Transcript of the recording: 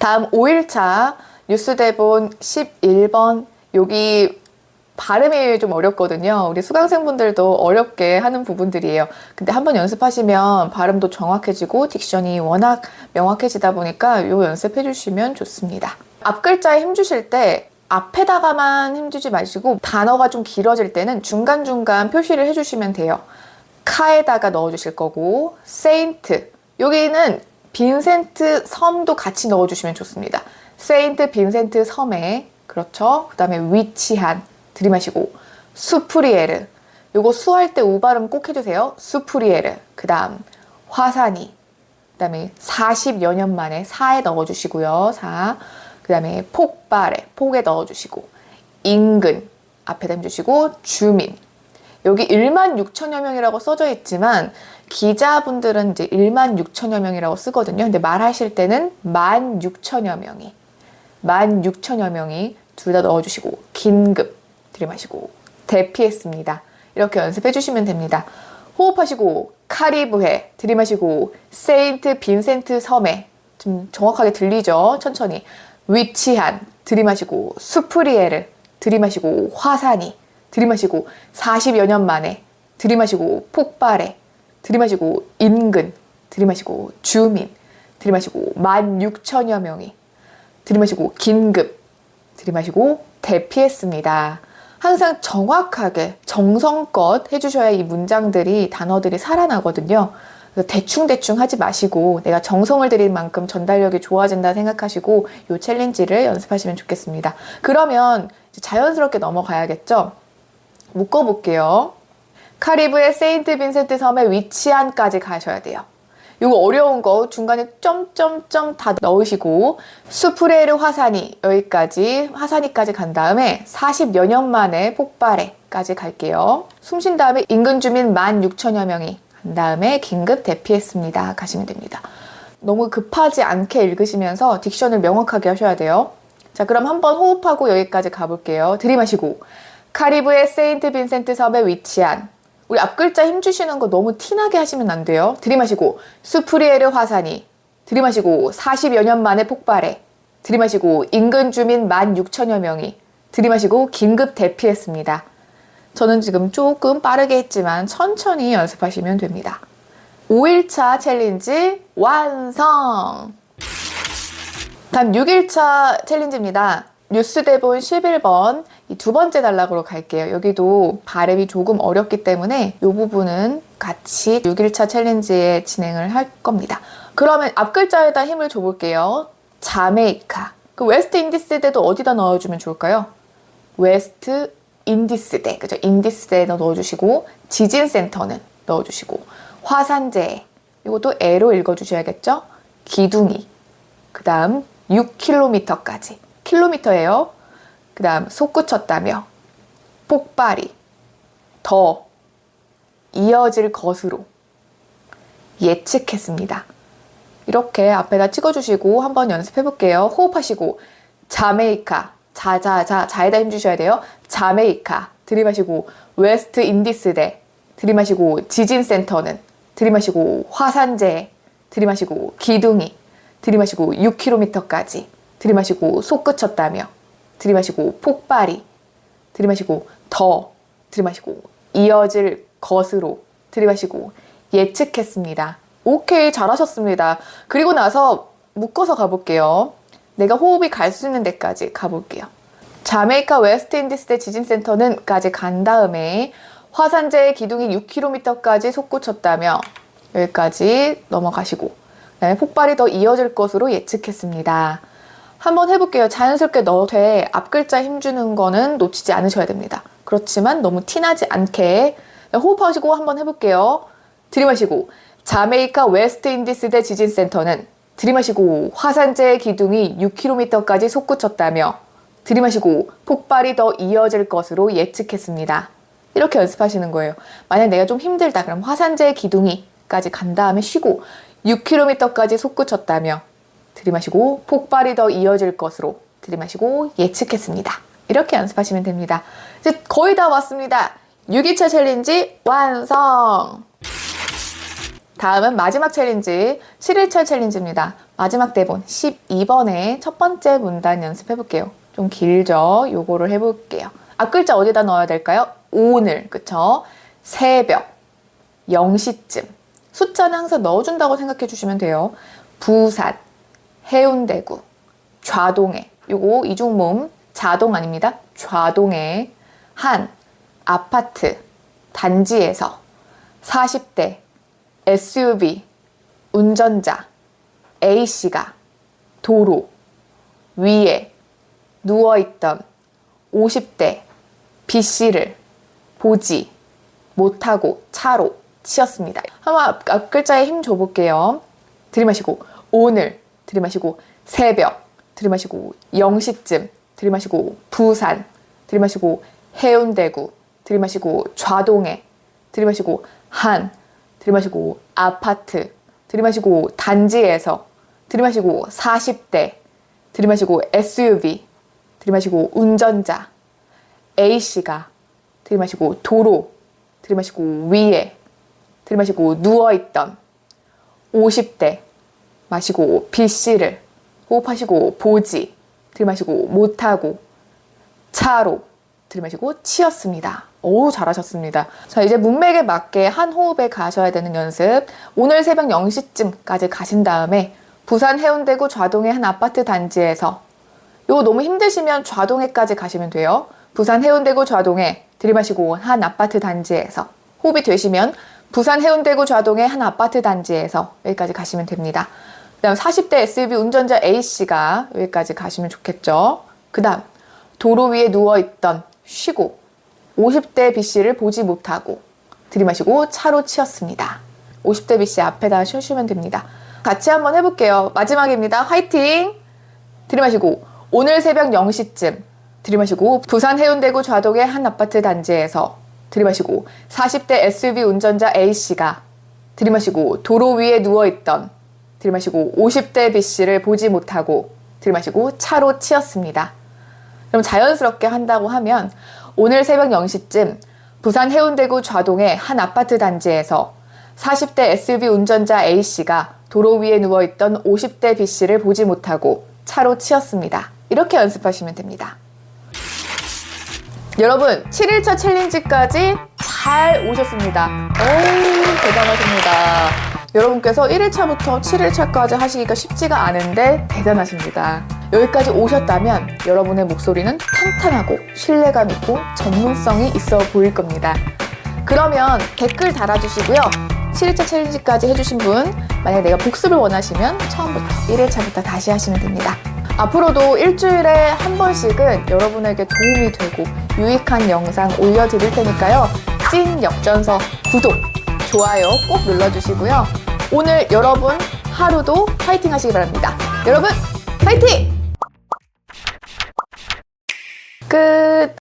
다음 5일차 뉴스 대본 11번. 여기 발음이 좀 어렵거든요. 우리 수강생분들도 어렵게 하는 부분들이에요. 근데 한번 연습하시면 발음도 정확해지고 딕션이 워낙 명확해지다 보니까 이 연습해 주시면 좋습니다. 앞 글자에 힘 주실 때 앞에다가만 힘주지 마시고 단어가 좀 길어질 때는 중간중간 표시를 해주시면 돼요. 카에다가 넣어주실 거고, 세인트, 여기는 빈센트 섬도 같이 넣어주시면 좋습니다. 세인트 빈센트 섬에, 그렇죠. 그 다음에 위치한, 들이마시고, 수프리에르, 요거 수할 때 우 발음 꼭 해주세요. 수프리에르. 그 다음 화산이, 그 다음에 40여 년 만에 사에 넣어주시고요. 사. 그 다음에 폭발에, 폭에 넣어주시고, 인근, 앞에다 힘주시고, 주민. 여기 1만 6천여 명이라고 써져 있지만 기자분들은 이제 1만 6천여 명이라고 쓰거든요. 근데 말하실 때는 1만 6천여 명이, 1만 6천여 명이 둘 다 넣어주시고, 긴급, 들이마시고, 대피했습니다. 이렇게 연습해 주시면 됩니다. 호흡하시고, 카리브해, 들이마시고, 세인트 빈센트 섬에, 좀 정확하게 들리죠? 천천히. 위치한, 들이마시고, 수프리에르, 들이마시고, 화산이, 들이마시고, 40여 년 만에, 들이마시고, 폭발해, 들이마시고, 인근, 들이마시고, 주민, 들이마시고, 1만 6천여 명이, 들이마시고, 긴급, 들이마시고, 대피했습니다. 항상 정확하게 정성껏 해주셔야 이 문장들이, 단어들이 살아나거든요. 그래서 대충대충 하지 마시고 내가 정성을 들인 만큼 전달력이 좋아진다 생각하시고 이 챌린지를 연습하시면 좋겠습니다. 그러면 이제 자연스럽게 넘어가야겠죠? 묶어볼게요. 카리브의 세인트 빈센트 섬에 위치한까지 가셔야 돼요. 이거 어려운 거 중간에 점점점 다 넣으시고, 수프레르 화산이, 여기까지 화산이까지 간 다음에 40여 년 만에 폭발해까지 갈게요. 숨 쉰 다음에 인근 주민 1만 6천여 명이, 간 다음에 긴급 대피했습니다 가시면 됩니다. 너무 급하지 않게 읽으시면서 딕션을 명확하게 하셔야 돼요. 자, 그럼 한번 호흡하고 여기까지 가볼게요. 들이마시고, 카리브의 세인트 빈센트 섬에 위치한, 우리 앞글자 힘주시는 거 너무 티나게 하시면 안 돼요. 들이마시고, 수프리에르 화산이, 들이마시고, 40여 년 만에 폭발해, 들이마시고, 인근 주민 1만 6천여 명이, 들이마시고, 긴급 대피했습니다. 저는 지금 조금 빠르게 했지만 천천히 연습하시면 됩니다. 5일차 챌린지 완성! 다음 6일차 챌린지입니다. 뉴스 대본 11번, 이 두 번째 단락으로 갈게요. 여기도 발음이 조금 어렵기 때문에 이 부분은 같이 6일차 챌린지에 진행을 할 겁니다. 그러면 앞 글자에다 힘을 줘볼게요. 자메이카. 그 웨스트 인디스대도 어디다 넣어주면 좋을까요? 웨스트 인디스대, 그죠? 인디스대에 넣어주시고, 지진센터는 넣어주시고, 화산재, 이것도 애로 읽어주셔야겠죠? 기둥이, 그 다음 6km까지, 킬로미터예요. 그 다음 솟구쳤다며, 폭발이, 더, 이어질 것으로, 예측했습니다. 이렇게 앞에다 찍어주시고 한번 연습해볼게요. 호흡하시고, 자메이카, 자에다 힘주셔야 돼요. 자메이카, 들이마시고, 웨스트 인디스대, 들이마시고, 지진센터는, 들이마시고, 화산재, 들이마시고, 기둥이, 들이마시고, 6km까지, 들이마시고, 솟구쳤다며, 들이마시고, 폭발이, 들이마시고, 더, 들이마시고, 이어질 것으로, 들이마시고, 예측했습니다. 오케이, 잘하셨습니다. 그리고 나서 묶어서 가볼게요. 내가 호흡이 갈 수 있는 데까지 가볼게요. 자메이카 웨스트 인디스대 지진센터는 까지 간 다음에 화산재의 기둥이 6km까지 솟구쳤다며, 여기까지 넘어가시고, 그 다음에 폭발이 더 이어질 것으로 예측했습니다. 한번 해볼게요. 자연스럽게 넣어도 돼. 앞글자 힘주는 거는 놓치지 않으셔야 됩니다. 그렇지만 너무 티나지 않게 호흡하시고 한번 해볼게요. 들이마시고, 자메이카 웨스트 인디스대 지진센터는, 들이마시고, 화산재의 기둥이 6km까지 솟구쳤다며, 들이마시고, 폭발이 더 이어질 것으로 예측했습니다. 이렇게 연습하시는 거예요. 만약 내가 좀 힘들다 그럼 화산재의 기둥이까지 간 다음에 쉬고, 6km까지 솟구쳤다며, 들이마시고, 폭발이 더 이어질 것으로, 들이마시고, 예측했습니다. 이렇게 연습하시면 됩니다. 이제 거의 다 왔습니다. 6일차 챌린지 완성! 다음은 마지막 챌린지, 7일철 챌린지입니다. 마지막 대본 12번의 첫 번째 문단 연습해볼게요. 좀 길죠? 요거를 해볼게요. 앞글자 어디다 넣어야 될까요? 오늘, 그쵸? 새벽, 0시쯤. 숫자는 항상 넣어준다고 생각해 주시면 돼요. 부산, 해운대구, 좌동에. 요거 이중모음, 자동 아닙니다. 좌동에. 한 아파트, 단지에서 40대, SUV, 운전자, A씨가 도로 위에 누워있던 50대 B씨를 보지 못하고 차로 치였습니다. 한번 앞글자에 힘 줘볼게요. 들이마시고 오늘, 들이마시고 새벽, 들이마시고 0시쯤, 들이마시고 부산, 들이마시고 해운대구, 들이마시고 좌동에, 들이마시고 한, 들이마시고 아파트, 들이마시고 단지에서, 들이마시고 40대, 들이마시고 SUV, 들이마시고 운전자, A씨가, 들이마시고 도로, 들이마시고 위에, 들이마시고 누워있던 50대, 마시고 B씨를, 호흡하시고 보지, 들이마시고 못하고 차로, 들이마시고 치였습니다. 오, 잘하셨습니다. 자, 이제 문맥에 맞게 한 호흡에 가셔야 되는 연습. 오늘 새벽 0시쯤까지 가신 다음에 부산 해운대구 좌동의 한 아파트 단지에서, 요거 너무 힘드시면 좌동에까지 가시면 돼요. 부산 해운대구 좌동에, 들이마시고 한 아파트 단지에서. 호흡이 되시면 부산 해운대구 좌동의 한 아파트 단지에서 여기까지 가시면 됩니다. 그 다음 40대 SUV 운전자 A씨가 여기까지 가시면 좋겠죠. 그 다음 도로 위에 누워있던, 쉬고 50대 B씨를 보지 못하고 들이마시고 차로 치였습니다. 50대 B씨 앞에다 쉬시면 됩니다. 같이 한번 해볼게요. 마지막입니다. 화이팅! 들이마시고 오늘 새벽 0시쯤, 들이마시고 부산 해운대구 좌동의 한 아파트 단지에서, 들이마시고 40대 SUV 운전자 A씨가, 들이마시고 도로 위에 누워있던, 들이마시고 50대 B씨를 보지 못하고 들이마시고 차로 치였습니다. 그럼 자연스럽게 한다고 하면 오늘 새벽 0시쯤 부산 해운대구 좌동의 한 아파트 단지에서 40대 SUV 운전자 A씨가 도로 위에 누워있던 50대 B씨를 보지 못하고 차로 치였습니다. 이렇게 연습하시면 됩니다. 여러분 7일차 챌린지까지 잘 오셨습니다. 오, 대단하십니다. 여러분께서 1일차부터 7일차까지 하시기가 쉽지가 않은데 대단하십니다. 여기까지 오셨다면 여러분의 목소리는 탄탄하고 신뢰감 있고 전문성이 있어 보일 겁니다. 그러면 댓글 달아주시고요. 7일차 챌린지까지 해주신 분, 만약에 내가 복습을 원하시면 처음부터 1일차부터 다시 하시면 됩니다. 앞으로도 일주일에 한 번씩은 여러분에게 도움이 되고 유익한 영상 올려드릴 테니까요. 찐 역전서 구독, 좋아요 꼭 눌러주시고요. 오늘 여러분 하루도 파이팅 하시기 바랍니다. 여러분 파이팅! 끝!